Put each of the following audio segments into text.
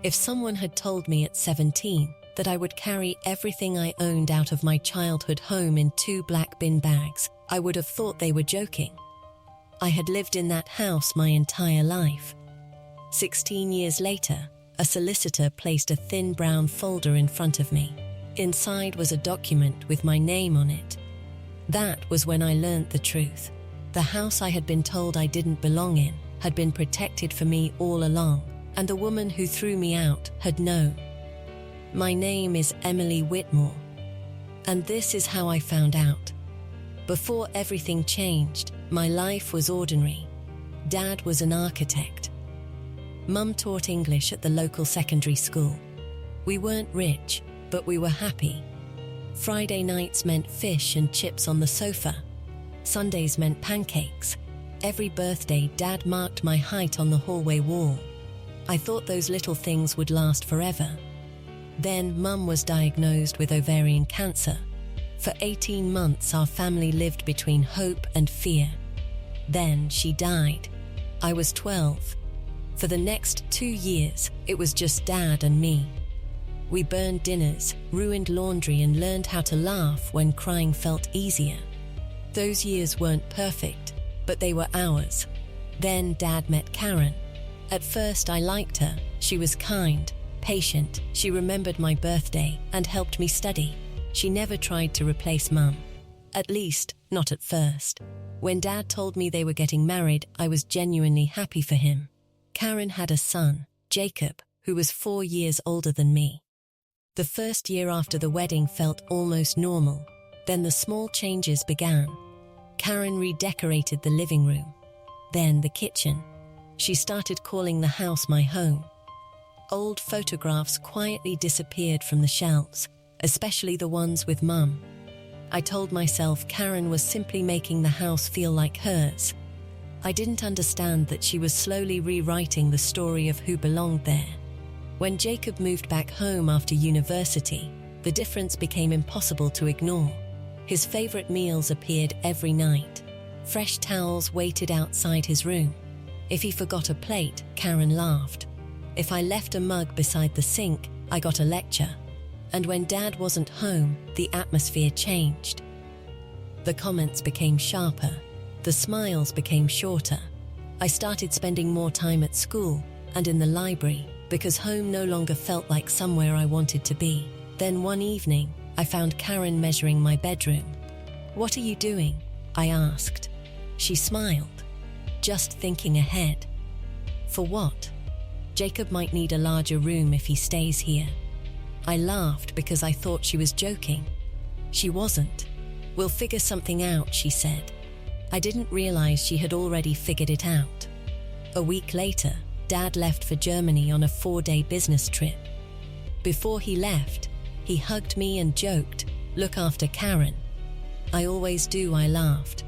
If someone had told me at 17 that I would carry everything I owned out of my childhood home in 2 black bin bags, I would have thought they were joking. I had lived in that house my entire life. 16 years later, a solicitor placed a thin brown folder in front of me. Inside was a document with my name on it. That was when I learned the truth. The house I had been told I didn't belong in had been protected for me all along, and the woman who threw me out had known. My name is Emily Whitmore, and this is how I found out. Before everything changed, my life was ordinary. Dad was an architect. Mum taught English at the local secondary school. We weren't rich, but we were happy. Friday nights meant fish and chips on the sofa. Sundays meant pancakes. Every birthday, Dad marked my height on the hallway wall. I thought those little things would last forever. Then Mum was diagnosed with ovarian cancer. For 18 months, our family lived between hope and fear. Then she died. I was 12. For the next 2 years, it was just Dad and me. We burned dinners, ruined laundry, and learned how to laugh when crying felt easier. Those years weren't perfect, but they were ours. Then Dad met Karen. At first I liked her. She was kind, patient. She remembered my birthday and helped me study. She never tried to replace Mum. At least, not at first. When Dad told me they were getting married, I was genuinely happy for him. Karen had a son, Jacob, who was 4 years older than me. The first year after the wedding felt almost normal. Then the small changes began. Karen redecorated the living room, then the kitchen. She started calling the house my home. Old photographs quietly disappeared from the shelves, especially the ones with Mum. I told myself Karen was simply making the house feel like hers. I didn't understand that she was slowly rewriting the story of who belonged there. When Jacob moved back home after university, the difference became impossible to ignore. His favorite meals appeared every night. Fresh towels waited outside his room. If he forgot a plate, Karen laughed. If I left a mug beside the sink, I got a lecture. And when Dad wasn't home, the atmosphere changed. The comments became sharper. The smiles became shorter. I started spending more time at school and in the library because home no longer felt like somewhere I wanted to be. Then one evening, I found Karen measuring my bedroom. "What are you doing?" I asked. She smiled. "Just thinking ahead." "For what?" "Jacob might need a larger room if he stays here." I laughed because I thought she was joking. She wasn't. "We'll figure something out," she said. I didn't realize she had already figured it out. A week later, Dad left for Germany on a 4-day business trip. Before he left, he hugged me and joked, "Look after Karen." "I always do," I laughed.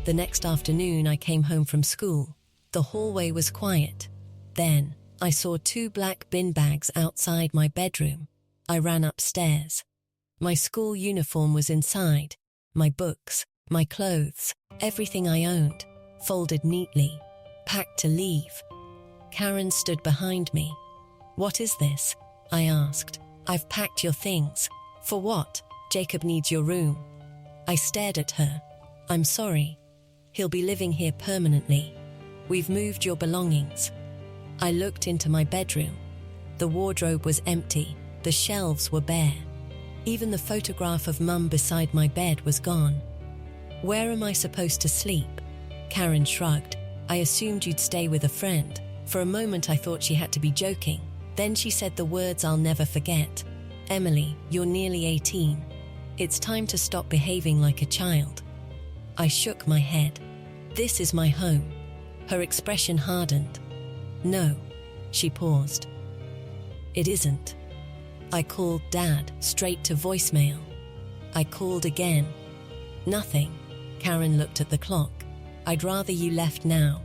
The next afternoon I came home from school. The hallway was quiet. Then I saw 2 black bin bags outside my bedroom. I ran upstairs. My school uniform was inside, my books, my clothes, everything I owned, folded neatly, packed to leave. Karen stood behind me. "What is this?" I asked. "I've packed your things." "For what?" "Jacob needs your room." I stared at her. "I'm sorry. He'll be living here permanently. We've moved your belongings." I looked into my bedroom. The wardrobe was empty. The shelves were bare. Even the photograph of Mum beside my bed was gone. "Where am I supposed to sleep?" Karen shrugged. "I assumed you'd stay with a friend." For a moment I thought she had to be joking. Then she said the words I'll never forget. "Emily, you're nearly 18. It's time to stop behaving like a child." I shook my head. "This is my home." Her expression hardened. "No." She paused. "It isn't." I called Dad, straight to voicemail. I called again. Nothing. Karen looked at the clock. "I'd rather you left now."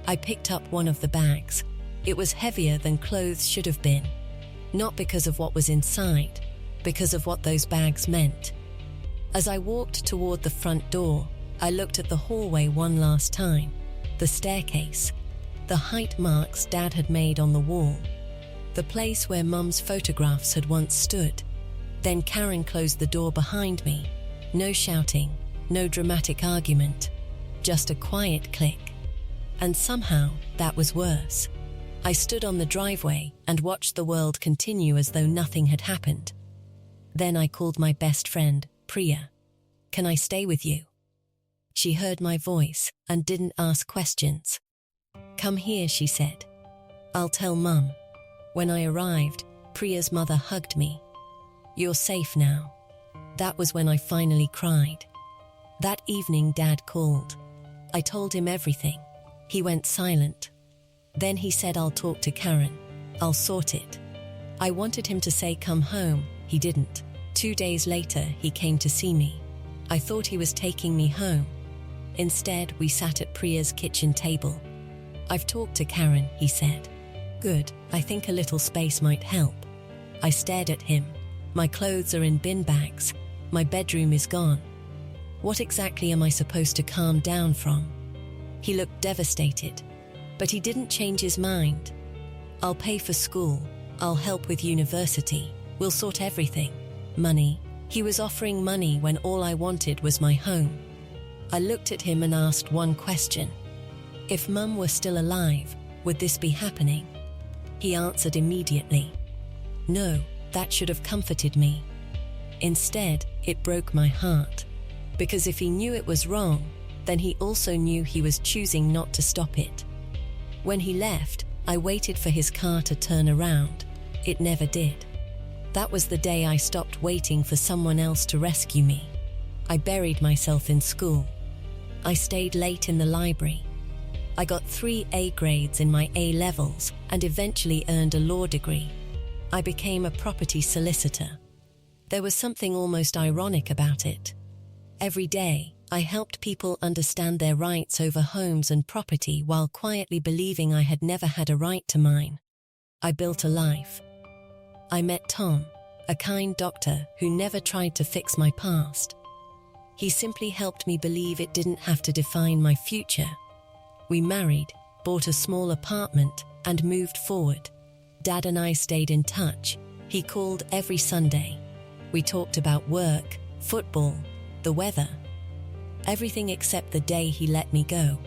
I picked up one of the bags. It was heavier than clothes should have been. Not because of what was inside, because of what those bags meant. As I walked toward the front door, I looked at the hallway one last time. The staircase. The height marks Dad had made on the wall. the place where Mum's photographs had once stood. Then Karen closed the door behind me. No shouting, no dramatic argument, just a quiet click. And somehow, that was worse. I stood on the driveway and watched the world continue as though nothing had happened. Then I called my best friend, Priya. "Can I stay with you?" She heard my voice and didn't ask questions. "Come here," she said. "I'll tell Mum." When I arrived, Priya's mother hugged me. "You're safe now." That was when I finally cried. That evening, Dad called. I told him everything. He went silent. Then he said, "I'll talk to Karen. I'll sort it." I wanted him to say, "Come home." He didn't. 2 days later, he came to see me. I thought he was taking me home. Instead, we sat at Priya's kitchen table. "I've talked to Karen," he said. "Good, I think a little space might help." I stared at him. My clothes are in bin bags. My bedroom is gone. What exactly am I supposed to calm down from? He looked devastated, but he didn't change his mind. "I'll pay for school. I'll help with university. We'll sort everything." Money. He was offering money when all I wanted was my home. I looked at him and asked one question. If Mum were still alive, would this be happening? He answered immediately. No, that should have comforted me. Instead, it broke my heart. Because if he knew it was wrong, then he also knew he was choosing not to stop it. When he left, I waited for his car to turn around. It never did. That was the day I stopped waiting for someone else to rescue me. I buried myself in school. I stayed late in the library. I got 3 A grades in my A levels and eventually earned a law degree. I became a property solicitor. There was something almost ironic about it. Every day, I helped people understand their rights over homes and property while quietly believing I had never had a right to mine. I built a life. I met Tom, a kind doctor who never tried to fix my past. He simply helped me believe it didn't have to define my future. We married, bought a small apartment, and moved forward. Dad and I stayed in touch. He called every Sunday. We talked about work, football, the weather. Everything except the day he let me go.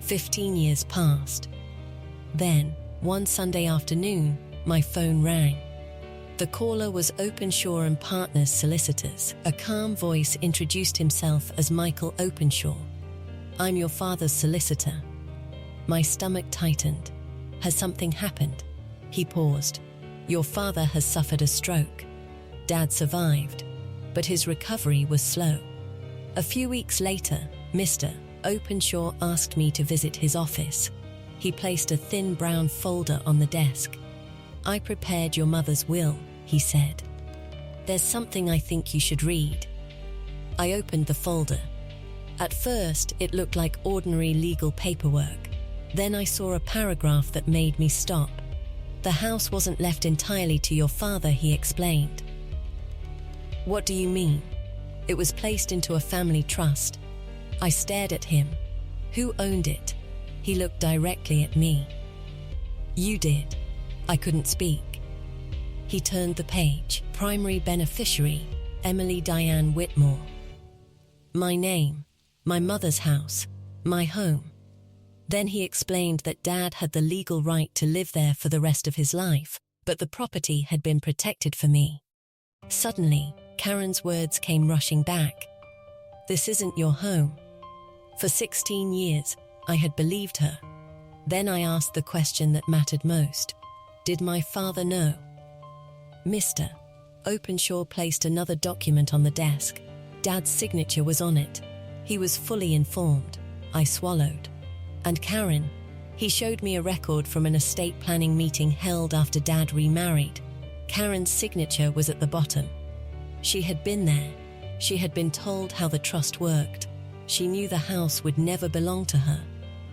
15 years passed. Then, one Sunday afternoon, my phone rang. The caller was Openshaw and Partners Solicitors. A calm voice introduced himself as Michael Openshaw. "I'm your father's solicitor." My stomach tightened. "Has something happened?" He paused. "Your father has suffered a stroke. Dad survived, but his recovery was slow." A few weeks later, Mr. Openshaw asked me to visit his office. He placed a thin brown folder on the desk. "I prepared your mother's will," he said. "There's something I think you should read." I opened the folder. At first, it looked like ordinary legal paperwork. Then I saw a paragraph that made me stop. "The house wasn't left entirely to your father," he explained. "What do you mean?" "It was placed into a family trust." I stared at him. "Who owned it?" He looked directly at me. "You did." I couldn't speak. He turned the page. Primary beneficiary, Emily Diane Whitmore. My name, my mother's house, my home. Then he explained that Dad had the legal right to live there for the rest of his life, but the property had been protected for me. Suddenly, Karen's words came rushing back. "This isn't your home." For 16 years, I had believed her. Then I asked the question that mattered most. Did my father know? Mr. Openshaw placed another document on the desk. Dad's signature was on it. He was fully informed. I swallowed. And Karen? He showed me a record from an estate planning meeting held after Dad remarried. Karen's signature was at the bottom. She had been there. She had been told how the trust worked. She knew the house would never belong to her.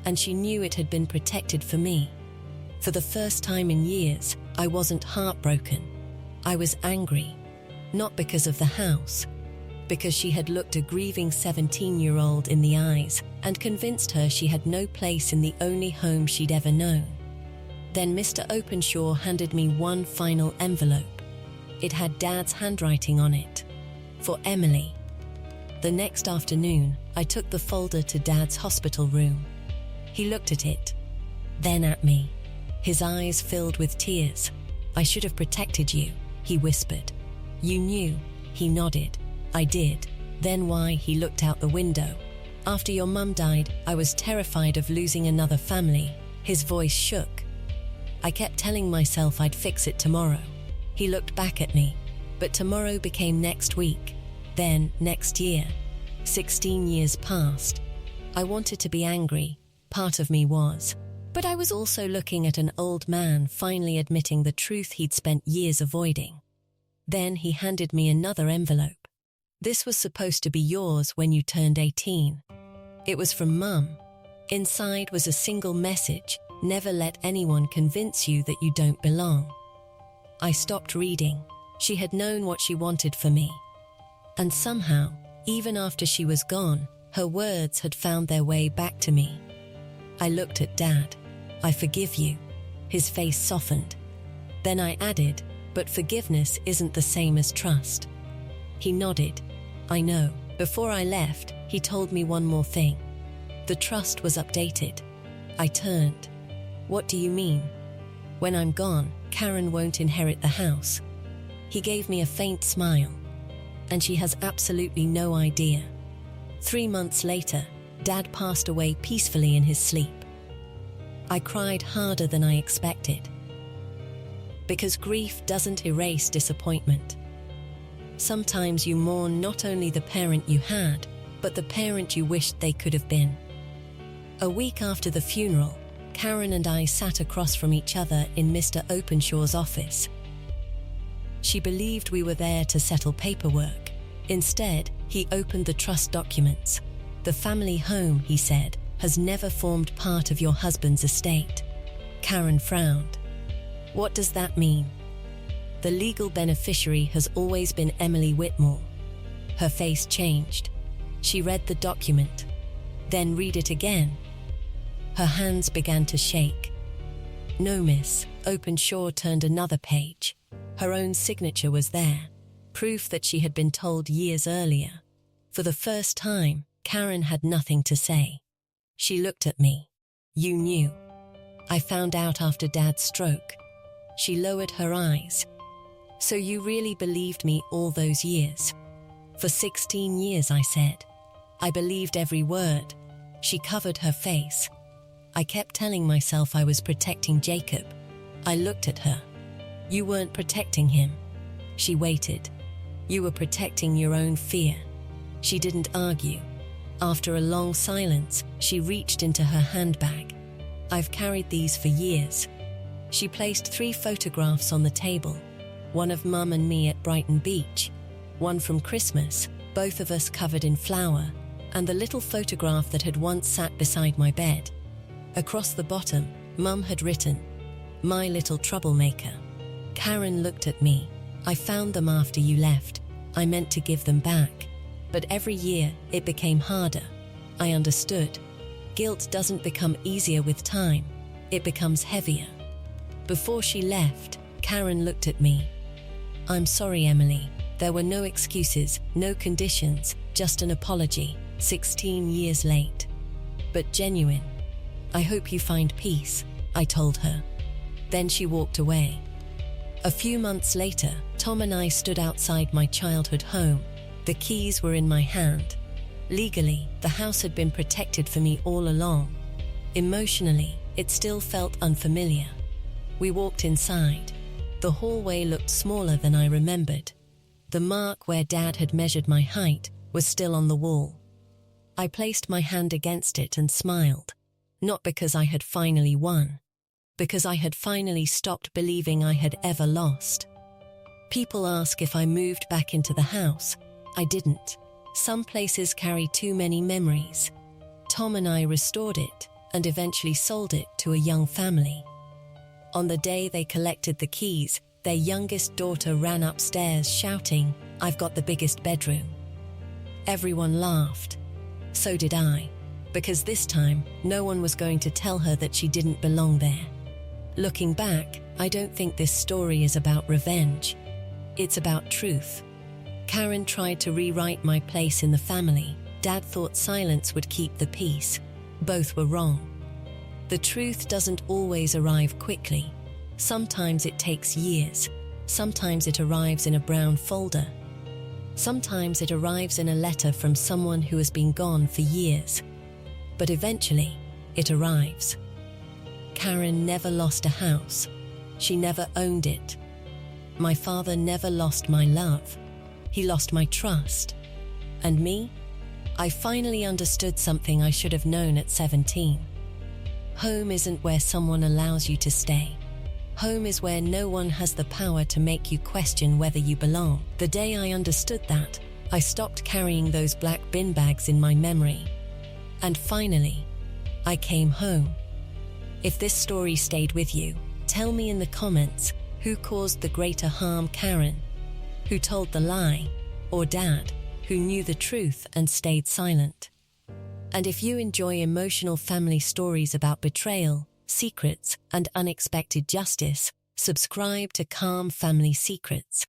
And she knew it had been protected for me. For the first time in years, I wasn't heartbroken. I was angry. Not because of the house. Because she had looked a grieving 17-year-old in the eyes and convinced her she had no place in the only home she'd ever known. Then Mr. Openshaw handed me one final envelope. It had Dad's handwriting on it. For Emily. The next afternoon, I took the folder to Dad's hospital room. He looked at it, then at me. His eyes filled with tears. "I should have protected you," he whispered. "You knew." He nodded. "I did." "Then why?" He looked out the window. "After your mum died, I was terrified of losing another family." His voice shook. "I kept telling myself I'd fix it tomorrow." He looked back at me. But tomorrow became next week, then next year. 16 years passed. I wanted to be angry. Part of me was. But I was also looking at an old man finally admitting the truth he'd spent years avoiding. Then he handed me another envelope. "This was supposed to be yours when you turned 18. It was from Mum. Inside was a single message: never let anyone convince you that you don't belong." I stopped reading. She had known what she wanted for me. And somehow, even after she was gone, her words had found their way back to me. I looked at Dad. "I forgive you." His face softened. Then I added, "But forgiveness isn't the same as trust." He nodded. "I know." Before I left, he told me one more thing. The trust was updated. I turned. "What do you mean?" "When I'm gone, Karen won't inherit the house." He gave me a faint smile. "And she has absolutely no idea." 3 months later, Dad passed away peacefully in his sleep. I cried harder than I expected. Because grief doesn't erase disappointment. Sometimes you mourn not only the parent you had, but the parent you wished they could have been. A week after the funeral, Karen and I sat across from each other in Mr. Openshaw's office. She believed we were there to settle paperwork. Instead, he opened the trust documents. "The family home," he said, "has never formed part of your husband's estate." Karen frowned. "What does that mean?" "The legal beneficiary has always been Emily Whitmore." Her face changed. She read the document. "Then read it again." Her hands began to shake. "No, miss." Openshaw turned another page. Her own signature was there, proof that she had been told years earlier. For the first time, Karen had nothing to say. She looked at me. "You knew." "I found out after Dad's stroke." She lowered her eyes. "So you really believed me all those years?" "For 16 years," I said. "I believed every word." She covered her face. "I kept telling myself I was protecting Jacob." I looked at her. "You weren't protecting him." She waited. "You were protecting your own fear." She didn't argue. After a long silence, she reached into her handbag. "I've carried these for years." She placed 3 photographs on the table. One of Mum and me at Brighton Beach, one from Christmas, both of us covered in flour, and the little photograph that had once sat beside my bed. Across the bottom, Mum had written, "My little troublemaker." Karen looked at me. "I found them after you left. I meant to give them back. But every year, it became harder." I understood. Guilt doesn't become easier with time. It becomes heavier. Before she left, Karen looked at me. "I'm sorry, Emily. There were no excuses, no conditions, just an apology, 16 years late. But genuine. I hope you find peace," I told her. Then she walked away. A few months later, Tom and I stood outside my childhood home. The keys were in my hand. Legally, the house had been protected for me all along. Emotionally, it still felt unfamiliar. We walked inside. The hallway looked smaller than I remembered. The mark where Dad had measured my height was still on the wall. I placed my hand against it and smiled. Not because I had finally won, because I had finally stopped believing I had ever lost. People ask if I moved back into the house. I didn't. Some places carry too many memories. Tom and I restored it and eventually sold it to a young family. On the day they collected the keys, their youngest daughter ran upstairs shouting, "I've got the biggest bedroom." Everyone laughed. So did I, because this time, no one was going to tell her that she didn't belong there. Looking back, I don't think this story is about revenge. It's about truth. Karen tried to rewrite my place in the family. Dad thought silence would keep the peace. Both were wrong. The truth doesn't always arrive quickly. Sometimes it takes years. Sometimes it arrives in a brown folder. Sometimes it arrives in a letter from someone who has been gone for years. But eventually, it arrives. Karen never lost a house. She never owned it. My father never lost my love. He lost my trust. And me? I finally understood something I should have known at 17. Home isn't where someone allows you to stay. Home is where no one has the power to make you question whether you belong. The day I understood that, I stopped carrying those black bin bags in my memory. And finally, I came home. If this story stayed with you, tell me in the comments who caused the greater harm, Karen, who told the lie, or Dad, who knew the truth and stayed silent. And if you enjoy emotional family stories about betrayal, secrets, and unexpected justice, subscribe to Calm Family Secrets.